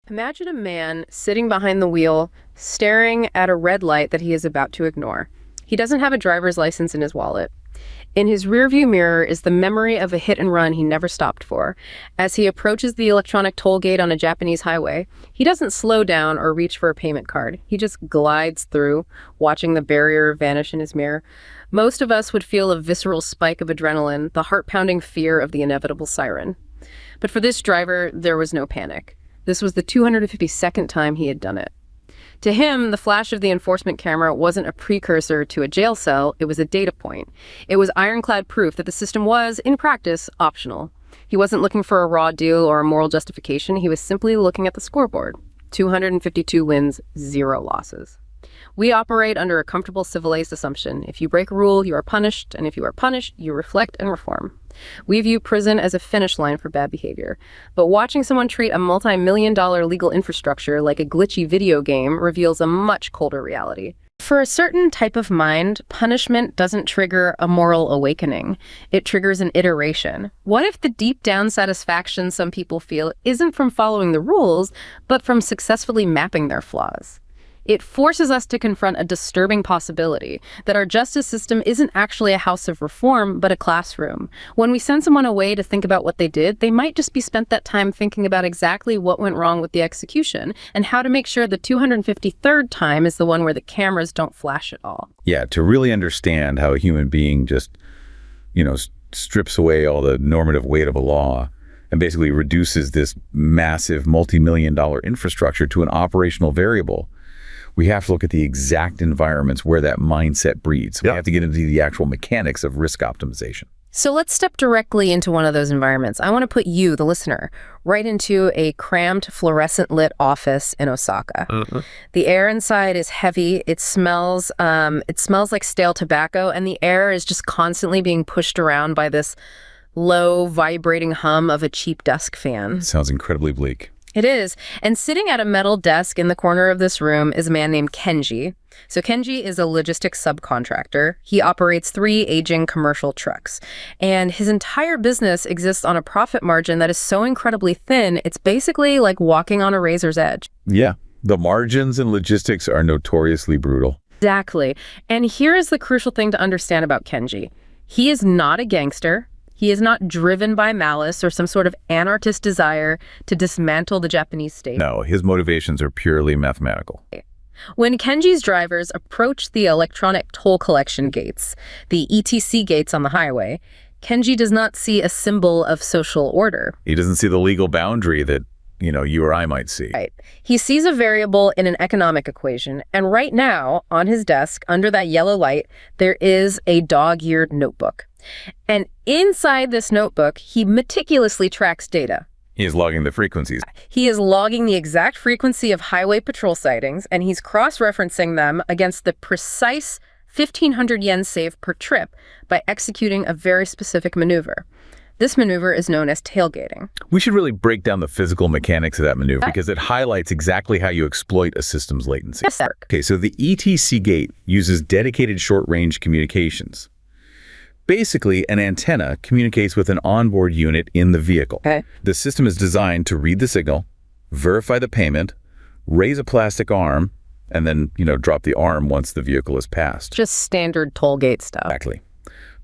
Imagine a man sitting behind the wheel, staring at a red light that he is about to ignore. He doesn't have a driver's license in his wallet. In his rearview mirror is the memory of a hit and run he never stopped for. As he approaches the electronic toll gate on a Japanese highway, he doesn't slow down or reach for a payment card. He just glides through, watching the barrier vanish in his mirror. Most of us would feel a visceral spike of adrenaline, the heart-pounding fear of the inevitable siren. But for this driver, there was no panic. This was the 252nd time he had done it. To him, the flash of the enforcement camera wasn't a precursor to a jail cell, it was a data point. It was ironclad proof that the system was, in practice, optional. He wasn't looking for a raw deal or a moral justification, he was simply looking at the scoreboard. 252 wins, 0 losses. We operate under a comfortable civilized assumption. If you break a rule, you are punished, and if you are punished, you reflect and reform. We view prison as a finish line for bad behavior. But watching someone treat a multi-million-dollar legal infrastructure like a glitchy video game reveals a much colder reality. For a certain type of mind, punishment doesn't trigger a moral awakening. It triggers an iteration. What if the deep down satisfaction some people feel isn't from following the rules, but from successfully mapping their flaws? It forces us to confront a disturbing possibility that our justice system isn't actually a house of reform, but a classroom. When we send someone away to think about what they did, they might just be spent that time thinking about exactly what went wrong with the execution and how to make sure the 253rd time is the one where the cameras don't flash at all. Yeah, to really understand how a human being just, strips away all the normative weight of a law and basically reduces this massive multi-million-dollar infrastructure to an operational variable, we have to look at the exact environments where that mindset breeds. We have to get into the actual mechanics of risk optimization. So let's step directly into one of those environments. I want to put you, the listener, right into a cramped, fluorescent-lit office in Osaka. The air inside is heavy. It smells like stale tobacco, and the air is just constantly being pushed around by this low, vibrating hum of a cheap desk fan. Sounds incredibly bleak. It is. And sitting at a metal desk in the corner of this room is a man named Kenji. So Kenji is a logistics subcontractor. He operates 3 aging commercial trucks. And his entire business exists on a profit margin that is so incredibly thin, it's basically like walking on a razor's edge. Yeah, the margins in logistics are notoriously brutal. Exactly. And here is the crucial thing to understand about Kenji. He is not a gangster. He is not driven by malice or some sort of anarchist desire to dismantle the Japanese state. No, his motivations are purely mathematical. When Kenji's drivers approach the electronic toll collection gates, the ETC gates on the highway, Kenji does not see a symbol of social order. He doesn't see the legal boundary that, you or I might see. Right. He sees a variable in an economic equation, and right now, on his desk, under that yellow light, there is a dog-eared notebook. And inside this notebook, he meticulously tracks data. He is logging the frequencies. He is logging the exact frequency of highway patrol sightings, and he's cross-referencing them against the precise 1,500 yen save per trip by executing a very specific maneuver. This maneuver is known as tailgating. We should really break down the physical mechanics of that maneuver because it highlights exactly how you exploit a system's latency. Yes, sir. Okay, so the ETC gate uses dedicated short-range communications. Basically, an antenna communicates with an onboard unit in the vehicle. Okay. The system is designed to read the signal, verify the payment, raise a plastic arm, and then, drop the arm once the vehicle is passed. Just standard toll gate stuff. Exactly.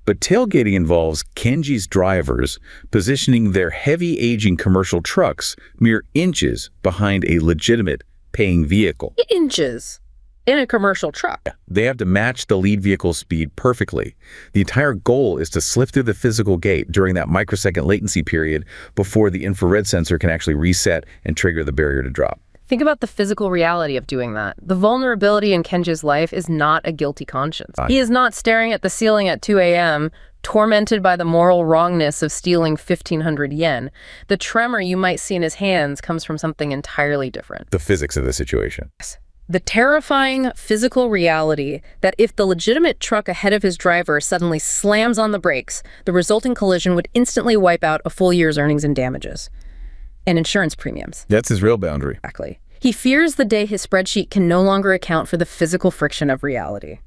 But tailgating involves Kenji's drivers positioning their heavy aging commercial trucks mere inches behind a legitimate paying vehicle. Inches? In a commercial truck. They have to match the lead vehicle's speed perfectly. The entire goal is to slip through the physical gate during that microsecond latency period before the infrared sensor can actually reset and trigger the barrier to drop. Think about the physical reality of doing that. The vulnerability in Kenji's life is not a guilty conscience. He is not staring at the ceiling at 2 a.m., tormented by the moral wrongness of stealing 1,500 yen. The tremor you might see in his hands comes from something entirely different. The physics of the situation. The terrifying physical reality that if the legitimate truck ahead of his driver suddenly slams on the brakes, the resulting collision would instantly wipe out a full year's earnings and damages. And insurance premiums. That's his real boundary. Exactly. He fears the day his spreadsheet can no longer account for the physical friction of reality.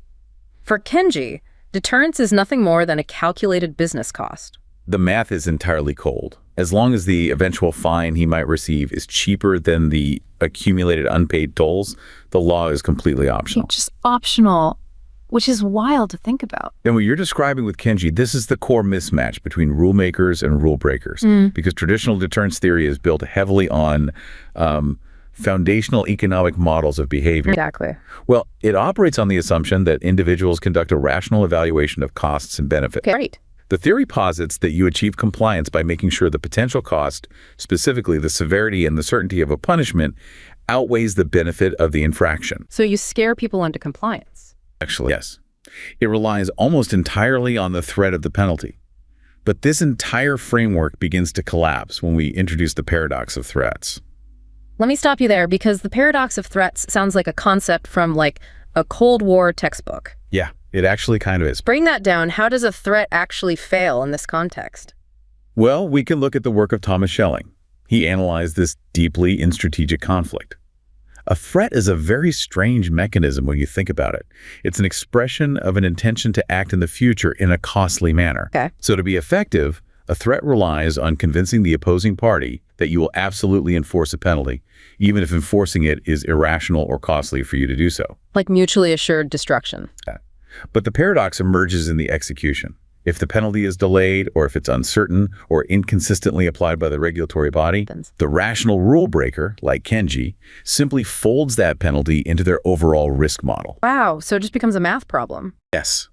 For Kenji, deterrence is nothing more than a calculated business cost. The math is entirely cold. As long as the eventual fine he might receive is cheaper than the accumulated unpaid tolls, the law is completely optional. Just optional, which is wild to think about. And what you're describing with Kenji, this is the core mismatch between rule makers and rule breakers, because traditional deterrence theory is built heavily on foundational economic models of behavior. Exactly. Well, it operates on the assumption that individuals conduct a rational evaluation of costs and benefits. Okay, right. The theory posits that you achieve compliance by making sure the potential cost, specifically the severity and the certainty of a punishment, outweighs the benefit of the infraction. So you scare people into compliance. Actually, yes. It relies almost entirely on the threat of the penalty. But this entire framework begins to collapse when we introduce the paradox of threats. Let me stop you there, because the paradox of threats sounds like a concept from like a Cold War textbook. Yeah, it actually kind of is. Bring that down. How does a threat actually fail in this context? Well, we can look at the work of Thomas Schelling. He analyzed this deeply in strategic conflict. A threat is a very strange mechanism when you think about it. It's an expression of an intention to act in the future in a costly manner. Okay. So to be effective, a threat relies on convincing the opposing party that you will absolutely enforce a penalty, even if enforcing it is irrational or costly for you to do so. Like mutually assured destruction. But the paradox emerges in the execution. If the penalty is delayed, or if it's uncertain or inconsistently applied by the regulatory body, the rational rule breaker, like Kenji, simply folds that penalty into their overall risk model. Wow, so it just becomes a math problem. Yes.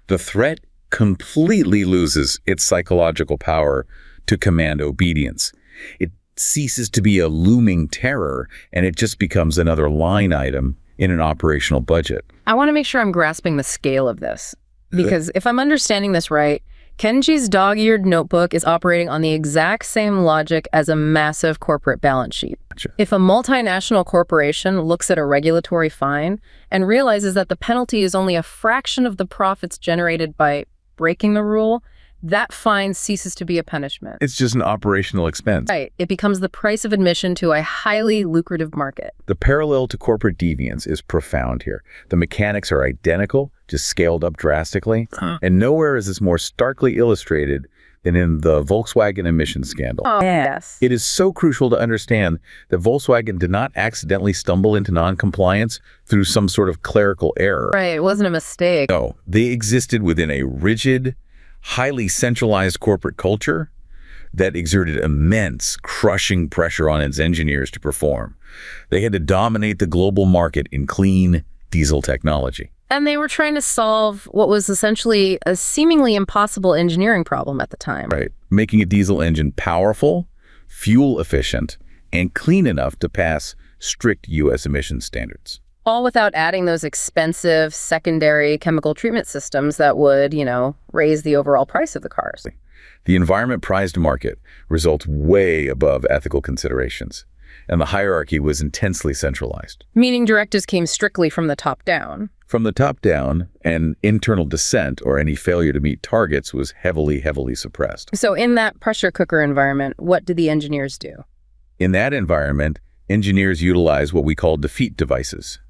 The threat completely loses its psychological power to command obedience. It ceases to be a looming terror, and it just becomes another line item in an operational budget. I want to make sure I'm grasping the scale of this, because if I'm understanding this right, Kenji's dog-eared notebook is operating on the exact same logic as a massive corporate balance sheet. Gotcha. If a multinational corporation looks at a regulatory fine and realizes that the penalty is only a fraction of the profits generated by breaking the rule, that fine ceases to be a punishment. It's just an operational expense. Right. It becomes the price of admission to a highly lucrative market. The parallel to corporate deviance is profound here. The mechanics are identical, just scaled up drastically. And nowhere is this more starkly illustrated than in the Volkswagen emissions scandal. Oh, yes. It is so crucial to understand that Volkswagen did not accidentally stumble into non-compliance through some sort of clerical error. Right. It wasn't a mistake. No, they existed within a rigid, highly centralized corporate culture that exerted immense, crushing pressure on its engineers to perform. They had to dominate the global market in clean diesel technology. And they were trying to solve what was essentially a seemingly impossible engineering problem at the time. Right. Making a diesel engine powerful, fuel efficient, and clean enough to pass strict U.S. emissions standards. All without adding those expensive secondary chemical treatment systems that would, raise the overall price of the cars. The environment-prized market results way above ethical considerations, and the hierarchy was intensely centralized. Meaning directives came strictly from the top down. From the top down, and internal dissent or any failure to meet targets was heavily, heavily suppressed. So in that pressure cooker environment, what did the engineers do? In that environment, engineers utilize what we call defeat devices.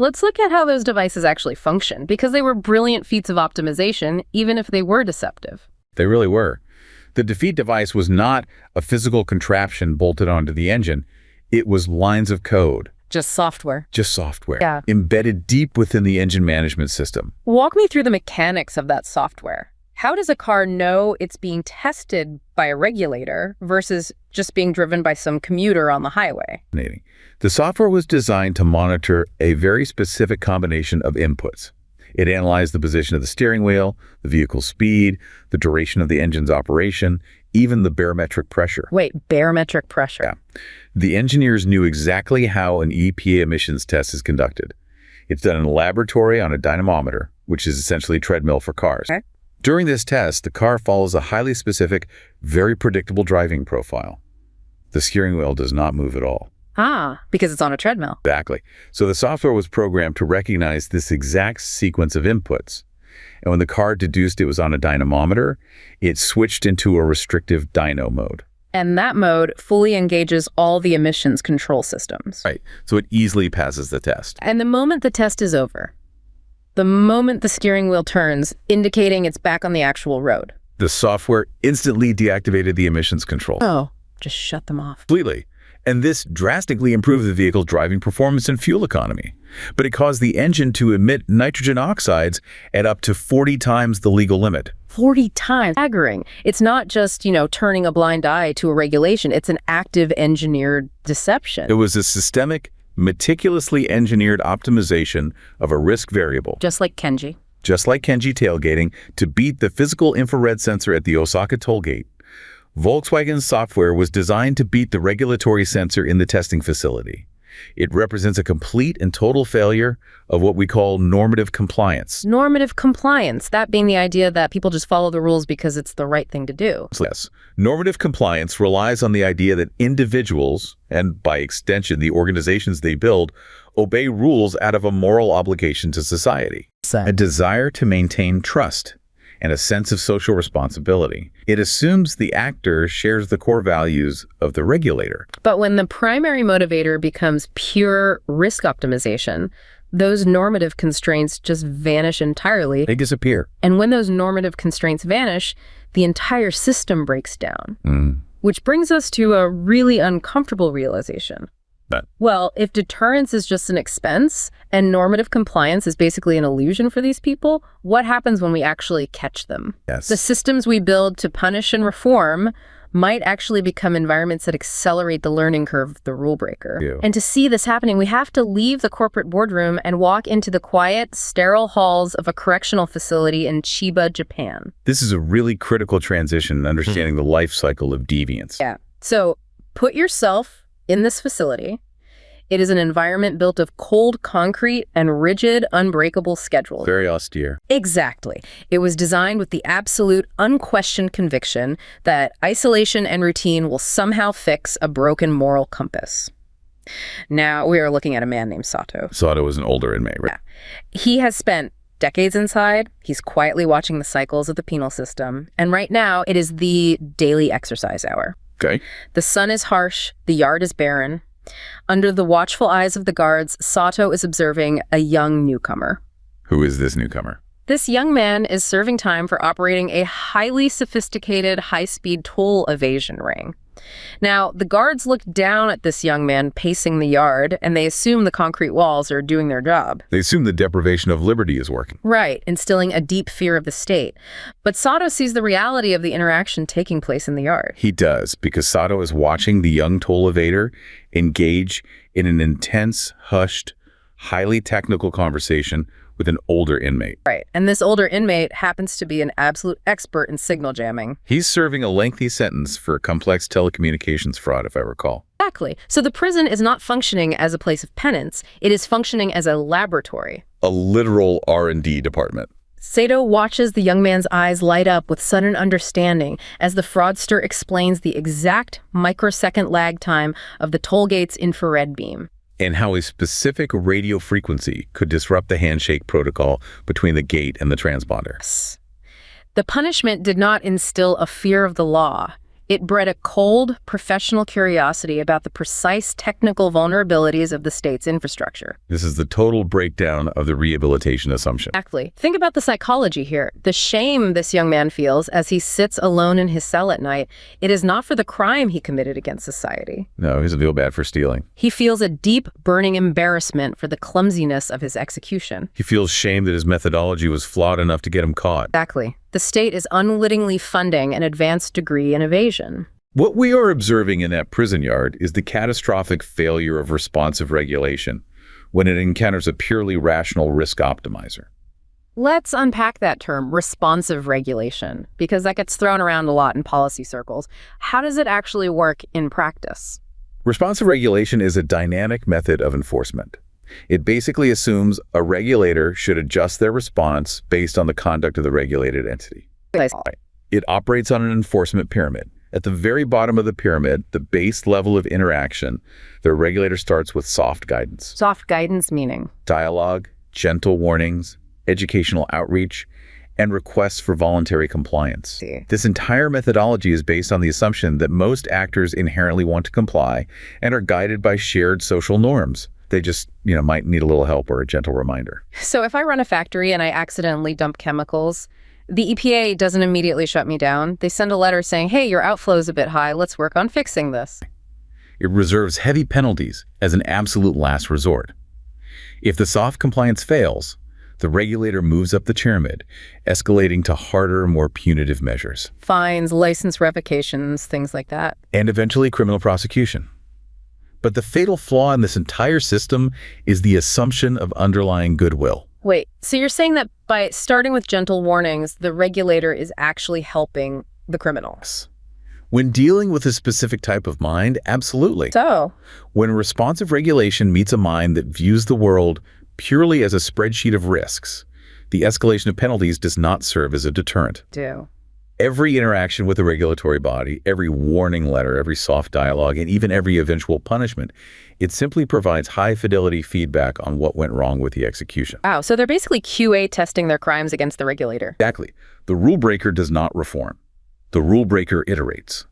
Let's look at how those devices actually function, because they were brilliant feats of optimization, even if they were deceptive. They really were. The defeat device was not a physical contraption bolted onto the engine. It was lines of code. Just software. Just software. Yeah. Embedded deep within the engine management system. Walk me through the mechanics of that software. How does a car know it's being tested by a regulator versus just being driven by some commuter on the highway? The software was designed to monitor a very specific combination of inputs. It analyzed the position of the steering wheel, the vehicle's speed, the duration of the engine's operation, even the barometric pressure. Wait, barometric pressure? Yeah. The engineers knew exactly how an EPA emissions test is conducted. It's done in a laboratory on a dynamometer, which is essentially a treadmill for cars. Okay. During this test, the car follows a highly specific, very predictable driving profile. The steering wheel does not move at all. Ah, because it's on a treadmill. Exactly. So the software was programmed to recognize this exact sequence of inputs. And when the car deduced it was on a dynamometer, it switched into a restrictive dyno mode. And that mode fully engages all the emissions control systems. Right. So it easily passes the test. And the moment the test is over, the moment the steering wheel turns, indicating it's back on the actual road, The software instantly deactivated the emissions control. Oh, just shut them off. Completely. And this drastically improved the vehicle's driving performance and fuel economy. But it caused the engine to emit nitrogen oxides at up to 40 times the legal limit. 40 times. Staggering. It's not just, turning a blind eye to a regulation. It's an active engineered deception. It was a systemic, meticulously engineered optimization of a risk variable. Just like Kenji. Just like Kenji tailgating, to beat the physical infrared sensor at the Osaka toll gate. Volkswagen's software was designed to beat the regulatory sensor in the testing facility. It represents a complete and total failure of what we call normative compliance. Normative compliance, that being the idea that people just follow the rules because it's the right thing to do. Yes. Normative compliance relies on the idea that individuals, and by extension the organizations they build, obey rules out of a moral obligation to society. A desire to maintain trust and a sense of social responsibility. It assumes the actor shares the core values of the regulator. But when the primary motivator becomes pure risk optimization, those normative constraints just vanish entirely. They disappear. And when those normative constraints vanish, the entire system breaks down. Which brings us to a really uncomfortable realization. Well, if deterrence is just an expense and normative compliance is basically an illusion for these people, what happens when we actually catch them? Yes. The systems we build to punish and reform might actually become environments that accelerate the learning curve of the rule breaker. Yeah. And to see this happening, we have to leave the corporate boardroom and walk into the quiet, sterile halls of a correctional facility in Chiba, Japan. This is a really critical transition in understanding the life cycle of deviance. Yeah. So put yourself in this facility. It is an environment built of cold concrete and rigid, unbreakable schedules. Very austere. Exactly. It was designed with the absolute, unquestioned conviction that isolation and routine will somehow fix a broken moral compass. Now, we are looking at a man named Sato. Sato was an older inmate, right? Yeah. He has spent decades inside. He's quietly watching the cycles of the penal system. And right now, it is the daily exercise hour. Okay. The sun is harsh. The yard is barren. Under the watchful eyes of the guards, Sato is observing a young newcomer. Who is this newcomer? This young man is serving time for operating a highly sophisticated, high-speed toll evasion ring. Now, the guards look down at this young man pacing the yard, and they assume the concrete walls are doing their job. They assume the deprivation of liberty is working. Right, instilling a deep fear of the state. But Sato sees the reality of the interaction taking place in the yard. He does, because Sato is watching the young toll evader engage in an intense, hushed, highly technical conversation with an older inmate. Right, and this older inmate happens to be an absolute expert in signal jamming. He's serving a lengthy sentence for a complex telecommunications fraud, if I recall. Exactly. So the prison is not functioning as a place of penance. It is functioning as a laboratory. A literal R&D department. Sato watches the young man's eyes light up with sudden understanding as the fraudster explains the exact microsecond lag time of the toll gate's infrared beam. And how a specific radio frequency could disrupt the handshake protocol between the gate and the transponder. The punishment did not instill a fear of the law. It bred a cold, professional curiosity about the precise technical vulnerabilities of the state's infrastructure. This is the total breakdown of the rehabilitation assumption. Exactly. Think about the psychology here. The shame this young man feels as he sits alone in his cell at night, it is not for the crime he committed against society. No, he doesn't feel bad for stealing. He feels a deep, burning embarrassment for the clumsiness of his execution. He feels shame that his methodology was flawed enough to get him caught. Exactly. The state is unwittingly funding an advanced degree in evasion. What we are observing in that prison yard is the catastrophic failure of responsive regulation when it encounters a purely rational risk optimizer. Let's unpack that term, responsive regulation, because that gets thrown around a lot in policy circles. How does it actually work in practice? Responsive regulation is a dynamic method of enforcement. It basically assumes a regulator should adjust their response based on the conduct of the regulated entity. It operates on an enforcement pyramid. At the very bottom of the pyramid, the base level of interaction, the regulator starts with soft guidance. Soft guidance meaning? Dialogue, gentle warnings, educational outreach, and requests for voluntary compliance. This entire methodology is based on the assumption that most actors inherently want to comply and are guided by shared social norms. They just, might need a little help or a gentle reminder. So if I run a factory and I accidentally dump chemicals The EPA doesn't immediately shut me down. They send a letter saying, hey, your outflow's a bit high. Let's work on fixing this. It reserves heavy penalties as an absolute last resort. If the soft compliance fails, the regulator moves up the pyramid, escalating to harder, more punitive measures. Fines, license revocations, things like that. And eventually criminal prosecution. But the fatal flaw in this entire system is the assumption of underlying goodwill. Wait, so you're saying that by starting with gentle warnings, the regulator is actually helping the criminals? When dealing with a specific type of mind, absolutely. So? When responsive regulation meets a mind that views the world purely as a spreadsheet of risks, the escalation of penalties does not serve as a deterrent. Every interaction with a regulatory body, every warning letter, every soft dialogue, and even every eventual punishment, it simply provides high-fidelity feedback on what went wrong with the execution. Wow, so they're basically QA testing their crimes against the regulator. Exactly. The rule breaker does not reform. The rule breaker iterates.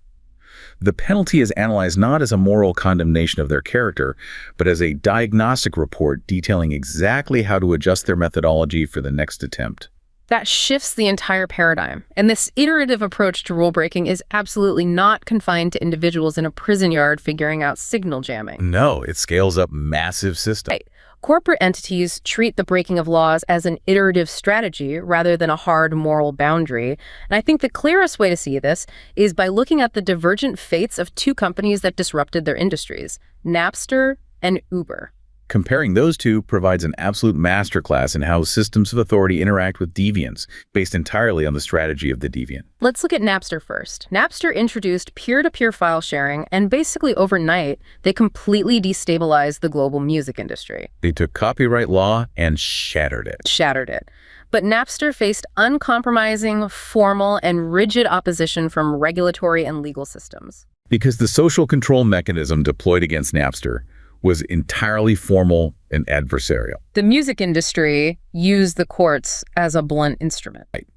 The penalty is analyzed not as a moral condemnation of their character, but as a diagnostic report detailing exactly how to adjust their methodology for the next attempt. That shifts the entire paradigm. And this iterative approach to rule breaking is absolutely not confined to individuals in a prison yard figuring out signal jamming. No, it scales up massive systems. Right. Corporate entities treat the breaking of laws as an iterative strategy rather than a hard moral boundary. And I think the clearest way to see this is by looking at the divergent fates of two companies that disrupted their industries, Napster and Uber. Comparing those two provides an absolute masterclass in how systems of authority interact with deviance, based entirely on the strategy of the deviant. Let's look at Napster first. Napster introduced peer-to-peer file sharing, and basically overnight, they completely destabilized the global music industry. They took copyright law and shattered it. But Napster faced uncompromising, formal, and rigid opposition from regulatory and legal systems. Because the social control mechanism deployed against Napster was entirely formal and adversarial. The music industry used the courts as a blunt instrument. Right.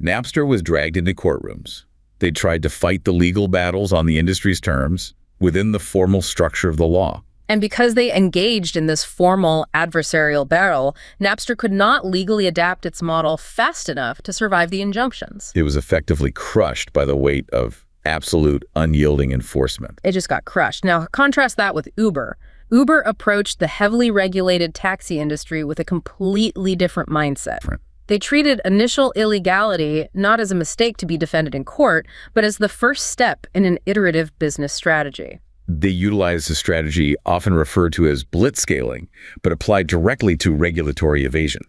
Napster was dragged into courtrooms. They tried to fight the legal battles on the industry's terms within the formal structure of the law. And because they engaged in this formal adversarial battle, Napster could not legally adapt its model fast enough to survive the injunctions. It was effectively crushed by the weight of absolute, unyielding enforcement. It just got crushed. Now, contrast that with Uber. Uber approached the heavily regulated taxi industry with a completely different mindset. They treated initial illegality not as a mistake to be defended in court, but as the first step in an iterative business strategy. They utilized a strategy often referred to as blitzscaling, but applied directly to regulatory evasion.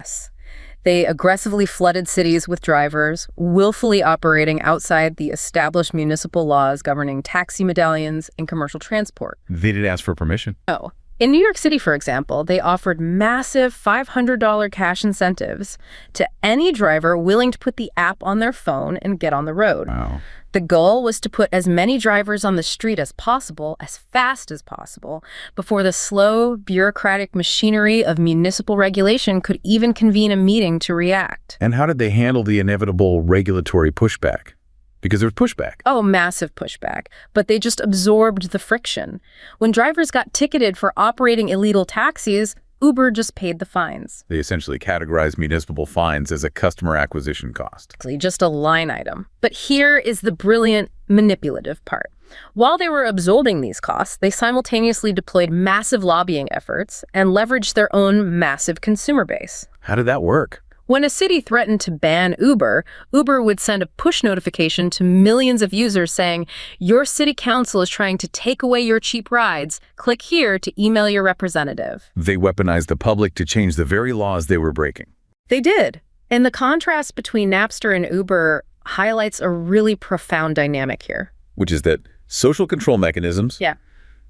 They aggressively flooded cities with drivers, willfully operating outside the established municipal laws governing taxi medallions and commercial transport. They didn't ask for permission. No. In New York City, for example, they offered massive $500 cash incentives to any driver willing to put the app on their phone and get on the road. Wow. The goal was to put as many drivers on the street as possible, as fast as possible, before the slow, bureaucratic machinery of municipal regulation could even convene a meeting to react. And how did they handle the inevitable regulatory pushback? Because there was pushback. Oh, massive pushback. But they just absorbed the friction. When drivers got ticketed for operating illegal taxis, Uber just paid the fines. They essentially categorized municipal fines as a customer acquisition cost. Just a line item. But here is the brilliant manipulative part. While they were absorbing these costs, they simultaneously deployed massive lobbying efforts and leveraged their own massive consumer base. How did that work? When a city threatened to ban Uber, Uber would send a push notification to millions of users saying, your city council is trying to take away your cheap rides. Click here to email your representative. They weaponized the public to change the very laws they were breaking. They did. And the contrast between Napster and Uber highlights a really profound dynamic here. Which is that social control mechanisms,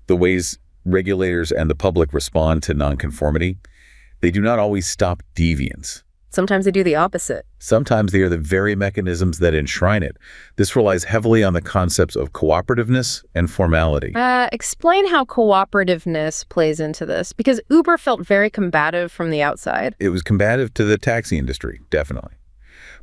the ways regulators and the public respond to nonconformity, they do not always stop deviance. Sometimes they do the opposite. Sometimes they are the very mechanisms that enshrine it. This relies heavily on the concepts of cooperativeness and formality. Explain how cooperativeness plays into this, because Uber felt very combative from the outside. It was combative to the taxi industry, definitely,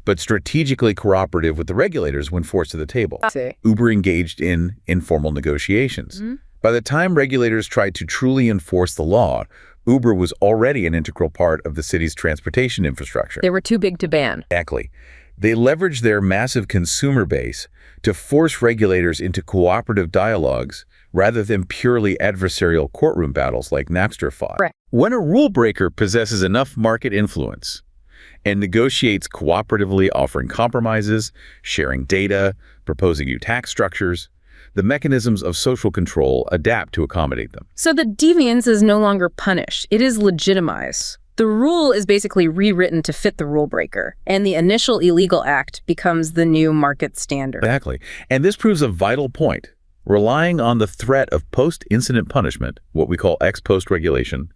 but strategically cooperative with the regulators when forced to the table. Uber engaged in informal negotiations. By the time regulators tried to truly enforce the law, Uber was already an integral part of the city's transportation infrastructure. They were too big to ban. Exactly. They leverage their massive consumer base to force regulators into cooperative dialogues rather than purely adversarial courtroom battles like Napster fought. Right. When a rule breaker possesses enough market influence and negotiates cooperatively, offering compromises, sharing data, proposing new tax structures, the mechanisms of social control adapt to accommodate them. So the deviance is no longer punished. It is legitimized. The rule is basically rewritten to fit the rule breaker, and the initial illegal act becomes the new market standard. Exactly. And this proves a vital point. Relying on the threat of post-incident punishment, what we call ex-post regulation,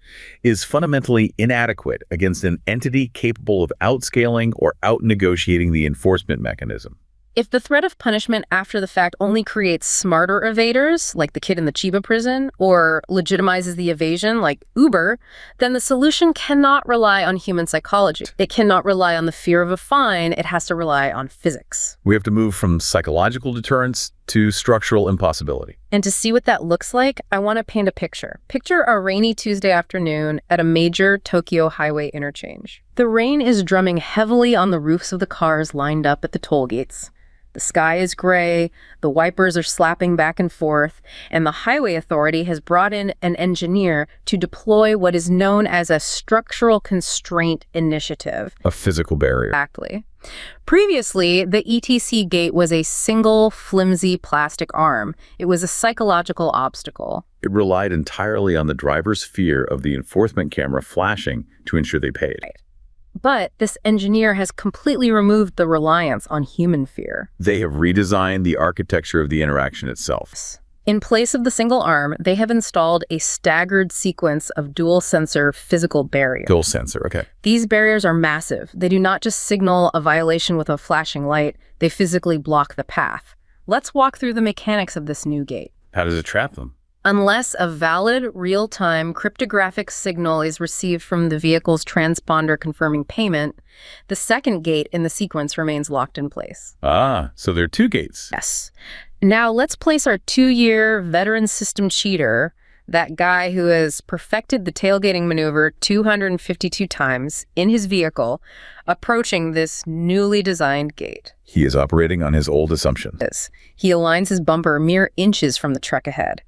is fundamentally inadequate against an entity capable of outscaling or out-negotiating the enforcement mechanism. If the threat of punishment after the fact only creates smarter evaders, like the kid in the Chiba prison, or legitimizes the evasion, like Uber, then the solution cannot rely on human psychology. It cannot rely on the fear of a fine. It has to rely on physics. We have to move from psychological deterrence to structural impossibility. And to see what that looks like, I want to paint a picture. Picture a rainy Tuesday afternoon at a major Tokyo highway interchange. The rain is drumming heavily on the roofs of the cars lined up at the toll gates. The sky is gray, the wipers are slapping back and forth, and the highway authority has brought in an engineer to deploy what is known as a structural constraint initiative. A physical barrier. Exactly. Previously, the ETC gate was a single, flimsy plastic arm. It was a psychological obstacle. It relied entirely on the driver's fear of the enforcement camera flashing to ensure they paid. Right. But this engineer has completely removed the reliance on human fear. They have redesigned the architecture of the interaction itself. In place of the single arm, they have installed a staggered sequence of dual-sensor physical barriers. Dual sensor, okay. These barriers are massive. They do not just signal a violation with a flashing light, they physically block the path. Let's walk through the mechanics of this new gate. How does it trap them? Unless a valid, real-time cryptographic signal is received from the vehicle's transponder confirming payment, the second gate in the sequence remains locked in place. Ah, so there are two gates. Yes. Now let's place our 2-year veteran system cheater, that guy who has perfected the tailgating maneuver 252 times in his vehicle, approaching this newly designed gate. He is operating on his old assumption. He aligns his bumper mere inches from the truck ahead.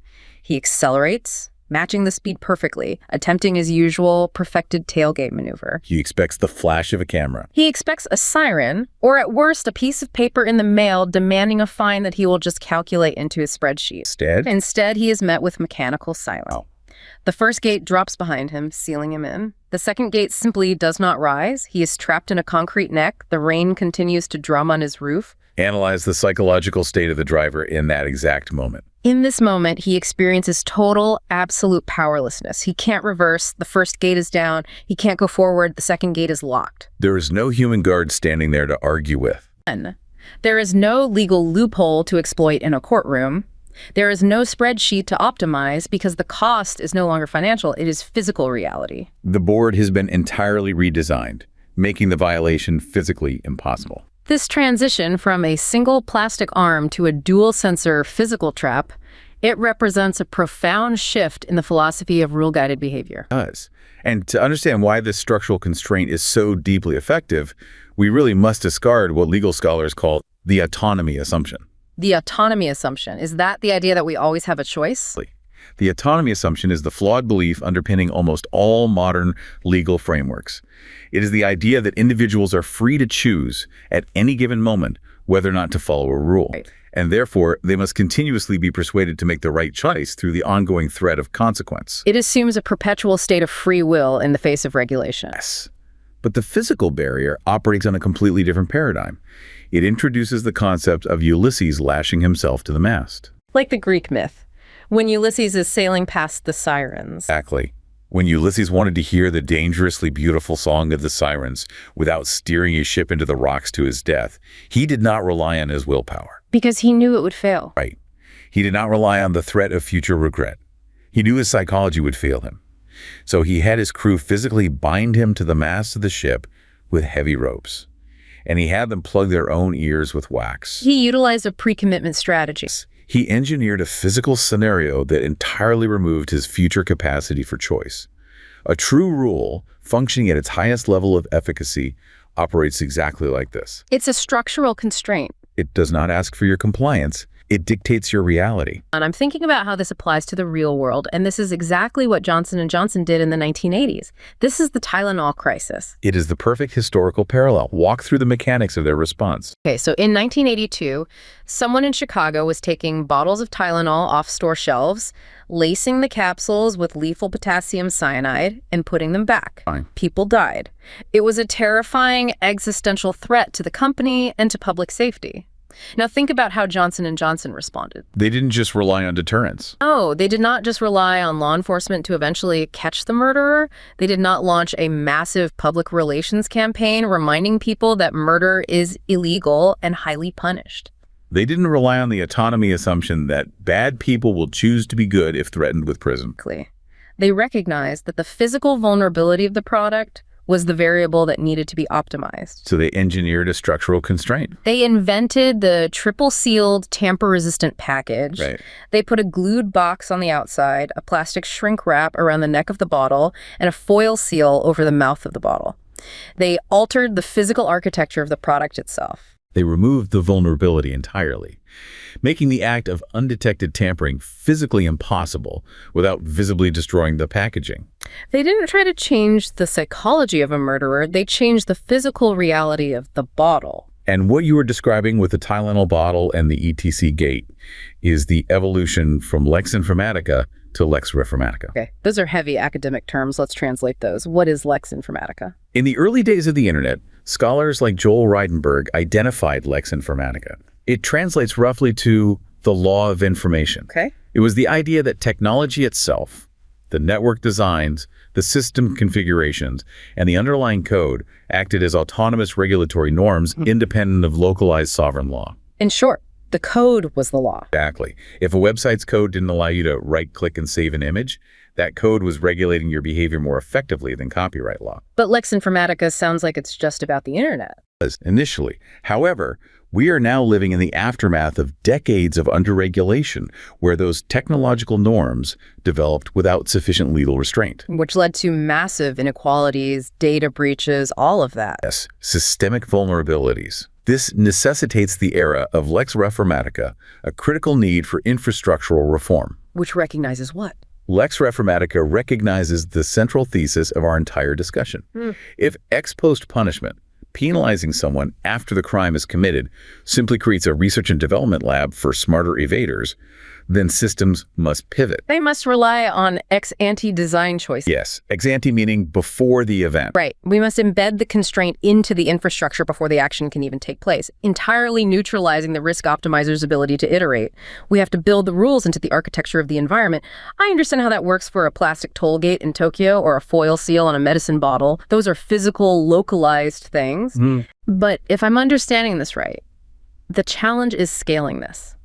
He accelerates, matching the speed perfectly, attempting his usual perfected tailgate maneuver. He expects the flash of a camera. He expects a siren, or at worst, a piece of paper in the mail demanding a fine that he will just calculate into his spreadsheet. Instead, he is met with mechanical silence. Oh. The first gate drops behind him, sealing him in. The second gate simply does not rise. He is trapped in a concrete neck. The rain continues to drum on his roof. Analyze the psychological state of the driver in that exact moment. In this moment, he experiences total, absolute powerlessness. He can't reverse. The first gate is down. He can't go forward. The second gate is locked. There is no human guard standing there to argue with. There is no legal loophole to exploit in a courtroom. There is no spreadsheet to optimize because the cost is no longer financial. It is physical reality. The board has been entirely redesigned, making the violation physically impossible. This transition from a single plastic arm to a dual-sensor physical trap, it represents a profound shift in the philosophy of rule-guided behavior. It does. And to understand why this structural constraint is so deeply effective, we really must discard what legal scholars call the autonomy assumption. The autonomy assumption, is that the idea that we always have a choice? The autonomy assumption is the flawed belief underpinning almost all modern legal frameworks. It is the idea that individuals are free to choose at any given moment whether or not to follow a rule. Right. And therefore, they must continuously be persuaded to make the right choice through the ongoing threat of consequence. It assumes a perpetual state of free will in the face of regulation. Yes. But the physical barrier operates on a completely different paradigm. It introduces the concept of Ulysses lashing himself to the mast. Like the Greek myth, when Ulysses is sailing past the sirens. Exactly. When Ulysses wanted to hear the dangerously beautiful song of the sirens without steering his ship into the rocks to his death, he did not rely on his willpower. Because he knew it would fail. Right. He did not rely on the threat of future regret. He knew his psychology would fail him. So he had his crew physically bind him to the mast of the ship with heavy ropes. And he had them plug their own ears with wax. He utilized a pre-commitment strategy. He engineered a physical scenario that entirely removed his future capacity for choice. A true rule, functioning at its highest level of efficacy, operates exactly like this. It's a structural constraint. It does not ask for your compliance. It dictates your reality. And I'm thinking about how this applies to the real world, and this is exactly what Johnson & Johnson did in the 1980s. This is the Tylenol crisis. It is the perfect historical parallel. Walk through the mechanics of their response. Okay, so in 1982, someone in Chicago was taking bottles of Tylenol off store shelves, lacing the capsules with lethal potassium cyanide, and putting them back. Fine. People died. It was a terrifying existential threat to the company and to public safety. Now think about how Johnson & Johnson responded. They didn't just rely on deterrence. No, they did not just rely on law enforcement to eventually catch the murderer. They did not launch a massive public relations campaign reminding people that murder is illegal and highly punished. They didn't rely on the autonomy assumption that bad people will choose to be good if threatened with prison. They recognized that the physical vulnerability of the product was the variable that needed to be optimized. So they engineered a structural constraint. They invented the triple-sealed, tamper-resistant package. Right. They put a glued box on the outside, a plastic shrink wrap around the neck of the bottle, and a foil seal over the mouth of the bottle. They altered the physical architecture of the product itself. They removed the vulnerability entirely, making the act of undetected tampering physically impossible without visibly destroying the packaging. They didn't try to change the psychology of a murderer. They changed the physical reality of the bottle. And what you were describing with the Tylenol bottle and the ETC gate is the evolution from Lex Informatica to Lex Reformatica. Okay, those are heavy academic terms. Let's translate those. What is Lex Informatica? In the early days of the internet, scholars like Joel Reidenberg identified Lex Informatica. It translates roughly to the law of information. Okay. It was the idea that technology itself, the network designs, the system configurations, and the underlying code acted as autonomous regulatory norms independent of localized sovereign law. In short, the code was the law. Exactly. If a website's code didn't allow you to right-click and save an image, that code was regulating your behavior more effectively than copyright law. But Lex Informatica sounds like it's just about the internet. Initially. However, we are now living in the aftermath of decades of underregulation, where those technological norms developed without sufficient legal restraint. Which led to massive inequalities, data breaches, all of that. Yes, systemic vulnerabilities. This necessitates the era of Lex Reformatica, a critical need for infrastructural reform. Which recognizes what? Lex Reformatica recognizes the central thesis of our entire discussion. If ex post punishment, penalizing someone after the crime is committed, simply creates a research and development lab for smarter evaders, then systems must pivot. They must rely on ex-ante design choices. Yes, ex-ante meaning before the event. Right. We must embed the constraint into the infrastructure before the action can even take place, entirely neutralizing the risk optimizer's ability to iterate. We have to build the rules into the architecture of the environment. I understand how that works for a plastic toll gate in Tokyo or a foil seal on a medicine bottle. Those are physical, localized things. But if I'm understanding this right, the challenge is scaling this.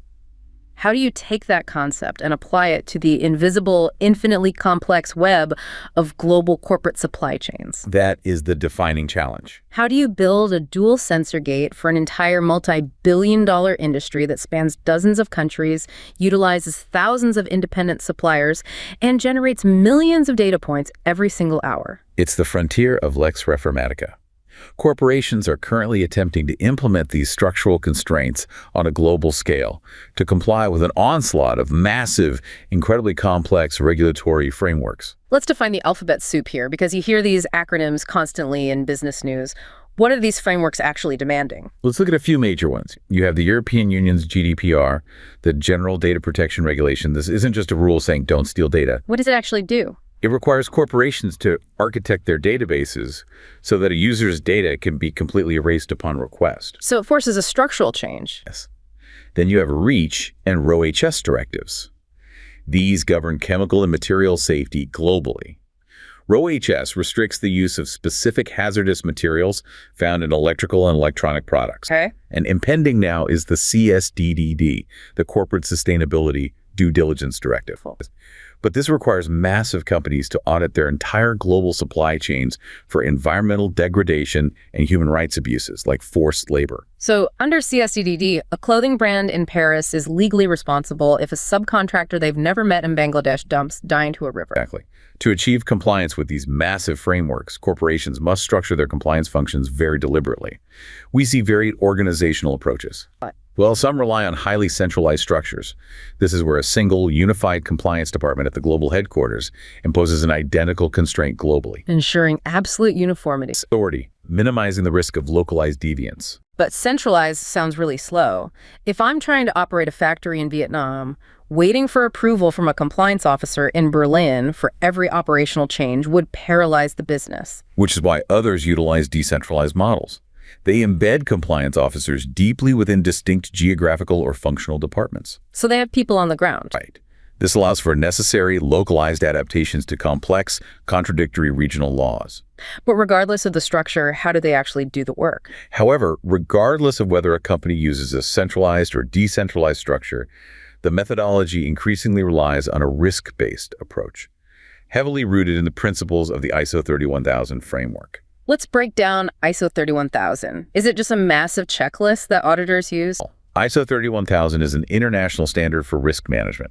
How do you take that concept and apply it to the invisible, infinitely complex web of global corporate supply chains? That is the defining challenge. How do you build a dual sensor gate for an entire multi-billion-dollar industry that spans dozens of countries, utilizes thousands of independent suppliers, and generates millions of data points every single hour? It's the frontier of Lex Reformatica. Corporations are currently attempting to implement these structural constraints on a global scale to comply with an onslaught of massive, incredibly complex regulatory frameworks. Let's define the alphabet soup here, because you hear these acronyms constantly in business news. What are these frameworks actually demanding? Let's look at a few major ones. You have the European Union's GDPR, the General Data Protection Regulation. This isn't just a rule saying don't steal data. What does it actually do? It requires corporations to architect their databases so that a user's data can be completely erased upon request. So it forces a structural change. Yes. Then you have REACH and RoHS directives. These govern chemical and material safety globally. RoHS restricts the use of specific hazardous materials found in electrical and electronic products. Okay. And impending now is the CSDDD, the Corporate Sustainability Due Diligence Directive. But this requires massive companies to audit their entire global supply chains for environmental degradation and human rights abuses like forced labor. So under CSCDD, a clothing brand in Paris is legally responsible if a subcontractor they've never met in Bangladesh dumps dye into a river. Exactly. To achieve compliance with these massive frameworks, corporations must structure their compliance functions very deliberately. We see varied organizational approaches. Well, some rely on highly centralized structures. This is where a single, unified compliance department at the global headquarters imposes an identical constraint globally. Ensuring absolute uniformity. Authority, minimizing the risk of localized deviance. But centralized sounds really slow. If I'm trying to operate a factory in Vietnam, waiting for approval from a compliance officer in Berlin for every operational change would paralyze the business. Which is why others utilize decentralized models. They embed compliance officers deeply within distinct geographical or functional departments. So they have people on the ground. Right. This allows for necessary localized adaptations to complex, contradictory regional laws. But regardless of the structure, how do they actually do the work? However, regardless of whether a company uses a centralized or decentralized structure, the methodology increasingly relies on a risk-based approach, heavily rooted in the principles of the ISO 31000 framework. Let's break down ISO 31000. Is it just a massive checklist that auditors use? ISO 31000 is an international standard for risk management.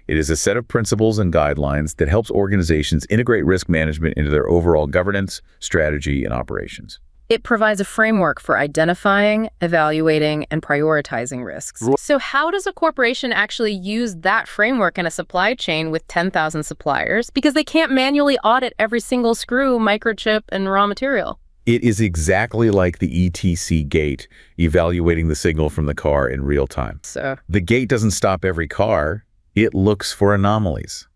It is a set of principles and guidelines that helps organizations integrate risk management into their overall governance, strategy, and operations. It provides a framework for identifying, evaluating, and prioritizing risks. So how does a corporation actually use that framework in a supply chain with 10,000 suppliers? Because they can't manually audit every single screw, microchip, and raw material. It is exactly like the ETC gate, evaluating the signal from the car in real time. So the gate doesn't stop every car. It looks for anomalies.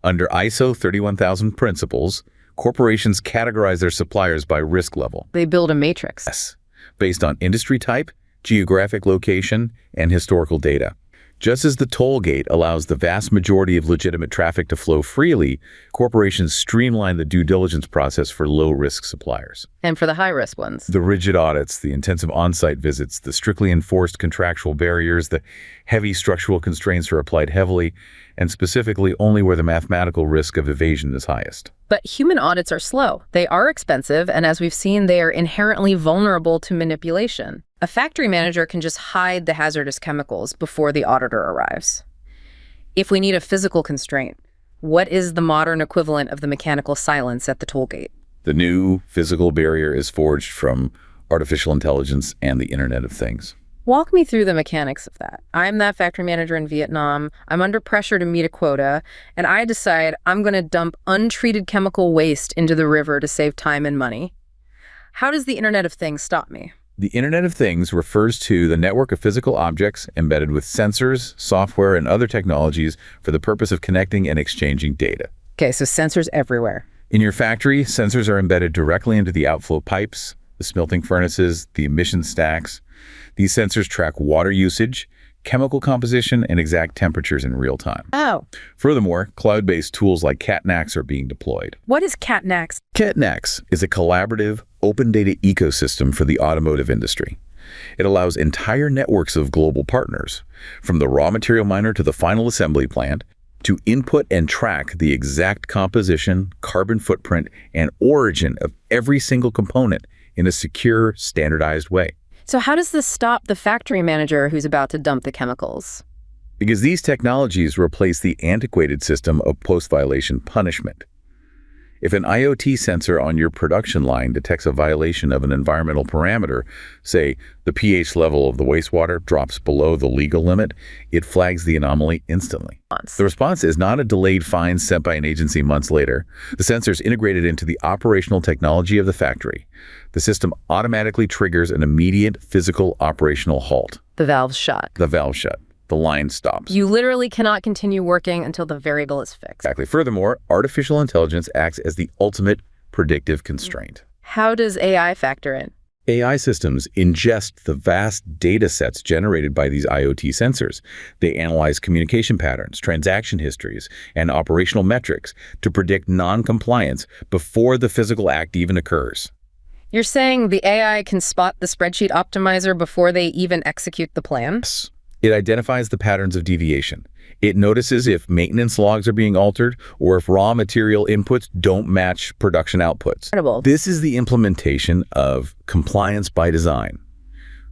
Under ISO 31000 principles, corporations categorize their suppliers by risk level. They build a matrix. Yes, based on industry type, geographic location, and historical data. Just as the toll gate allows the vast majority of legitimate traffic to flow freely, corporations streamline the due diligence process for low-risk suppliers. And for the high-risk ones? The rigid audits, the intensive on-site visits, the strictly enforced contractual barriers, the heavy structural constraints are applied heavily, and specifically only where the mathematical risk of evasion is highest. But human audits are slow. They are expensive, and as we've seen, they are inherently vulnerable to manipulation. A factory manager can just hide the hazardous chemicals before the auditor arrives. If we need a physical constraint, what is the modern equivalent of the mechanical silence at the toll gate? The new physical barrier is forged from artificial intelligence and the Internet of Things. Walk me through the mechanics of that. I'm that factory manager in Vietnam. I'm under pressure to meet a quota, and I decide I'm going to dump untreated chemical waste into the river to save time and money. How does the Internet of Things stop me? The Internet of Things refers to the network of physical objects embedded with sensors, software, and other technologies for the purpose of connecting and exchanging data. Okay, so sensors everywhere. In your factory, sensors are embedded directly into the outflow pipes, the smelting furnaces, the emission stacks. These sensors track water usage, chemical composition, and exact temperatures in real time. Oh. Furthermore, cloud-based tools like CatNax are being deployed. What is CatNax? CatNax is a collaborative, open data ecosystem for the automotive industry. It allows entire networks of global partners, from the raw material miner to the final assembly plant, to input and track the exact composition, carbon footprint, and origin of every single component in a secure, standardized way. So how does this stop the factory manager who's about to dump the chemicals? Because these technologies replace the antiquated system of post-violation punishment. If an IoT sensor on your production line detects a violation of an environmental parameter, say the pH level of the wastewater drops below the legal limit, it flags the anomaly instantly. The response is not a delayed fine sent by an agency months later. The sensor is integrated into the operational technology of the factory. The system automatically triggers an immediate physical operational halt. The valve's shut. The valve shut. The line stops. You literally cannot continue working until the variable is fixed. Exactly. Furthermore, artificial intelligence acts as the ultimate predictive constraint. How does AI factor in? AI systems ingest the vast data sets generated by these IoT sensors. They analyze communication patterns, transaction histories, and operational metrics to predict non-compliance before the physical act even occurs. You're saying the AI can spot the spreadsheet optimizer before they even execute the plan? Yes. It identifies the patterns of deviation. It notices if maintenance logs are being altered or if raw material inputs don't match production outputs. Incredible. This is the implementation of compliance by design.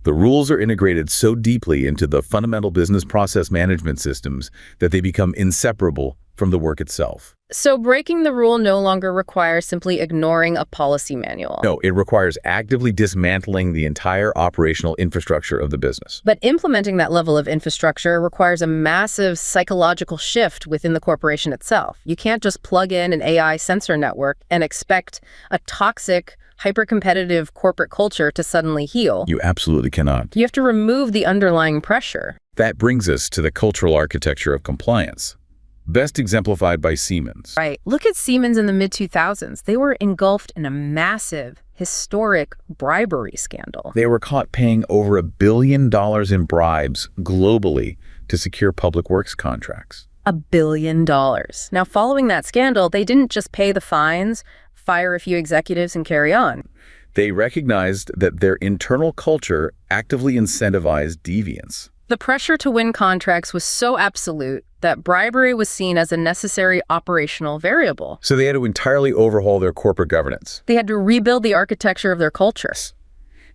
The rules are integrated so deeply into the fundamental business process management systems that they become inseparable from the work itself. So breaking the rule no longer requires simply ignoring a policy manual. No, it requires actively dismantling the entire operational infrastructure of the business. But implementing that level of infrastructure requires a massive psychological shift within the corporation itself. You can't just plug in an AI sensor network and expect a toxic, hyper-competitive corporate culture to suddenly heal. You absolutely cannot. You have to remove the underlying pressure. That brings us to the cultural architecture of compliance, best exemplified by Siemens. Right. Look at Siemens in the mid-2000s. They were engulfed in a massive, historic bribery scandal. They were caught paying over $1 billion in bribes globally to secure public works contracts. $1 billion. Now, following that scandal, they didn't just pay the fines, fire a few executives, and carry on. They recognized that their internal culture actively incentivized deviance. The pressure to win contracts was so absolute that bribery was seen as a necessary operational variable. So they had to entirely overhaul their corporate governance. They had to rebuild the architecture of their culture.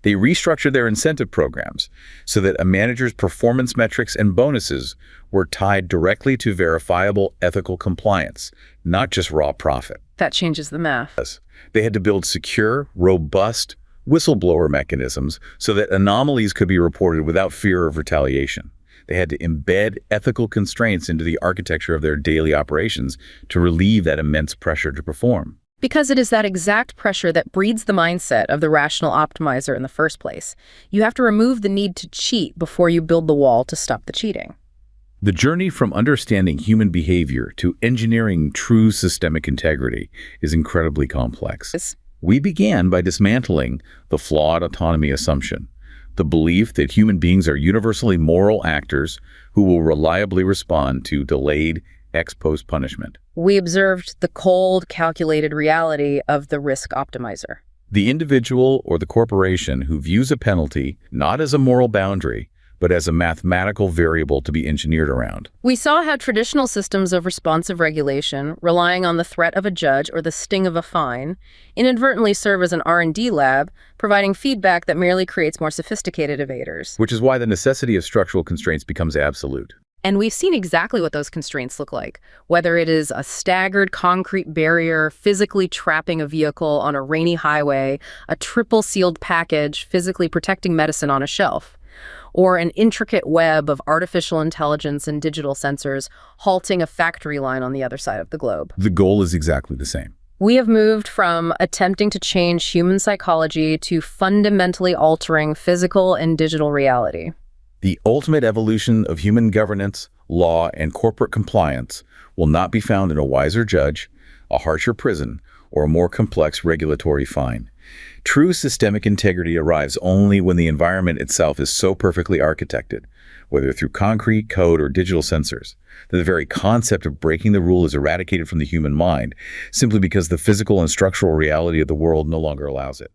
They restructured their incentive programs so that a manager's performance metrics and bonuses were tied directly to verifiable ethical compliance, not just raw profit. That changes the math. They had to build secure, robust whistleblower mechanisms so that anomalies could be reported without fear of retaliation. They had to embed ethical constraints into the architecture of their daily operations to relieve that immense pressure to perform. Because it is that exact pressure that breeds the mindset of the rational optimizer in the first place. You have to remove the need to cheat before you build the wall to stop the cheating. The journey from understanding human behavior to engineering true systemic integrity is incredibly complex. We began by dismantling the flawed autonomy assumption, the belief that human beings are universally moral actors who will reliably respond to delayed ex post punishment. We observed the cold, calculated reality of the risk optimizer. The individual or the corporation who views a penalty not as a moral boundary, but as a mathematical variable to be engineered around. We saw how traditional systems of responsive regulation, relying on the threat of a judge or the sting of a fine, inadvertently serve as an R&D lab, providing feedback that merely creates more sophisticated evaders. Which is why the necessity of structural constraints becomes absolute. And we've seen exactly what those constraints look like, whether it is a staggered concrete barrier physically trapping a vehicle on a rainy highway, a triple sealed package physically protecting medicine on a shelf, or an intricate web of artificial intelligence and digital sensors halting a factory line on the other side of the globe. The goal is exactly the same. We have moved from attempting to change human psychology to fundamentally altering physical and digital reality. The ultimate evolution of human governance, law, and corporate compliance will not be found in a wiser judge, a harsher prison, or a more complex regulatory fine. True systemic integrity arrives only when the environment itself is so perfectly architected, whether through concrete, code, or digital sensors, that the very concept of breaking the rule is eradicated from the human mind simply because the physical and structural reality of the world no longer allows it.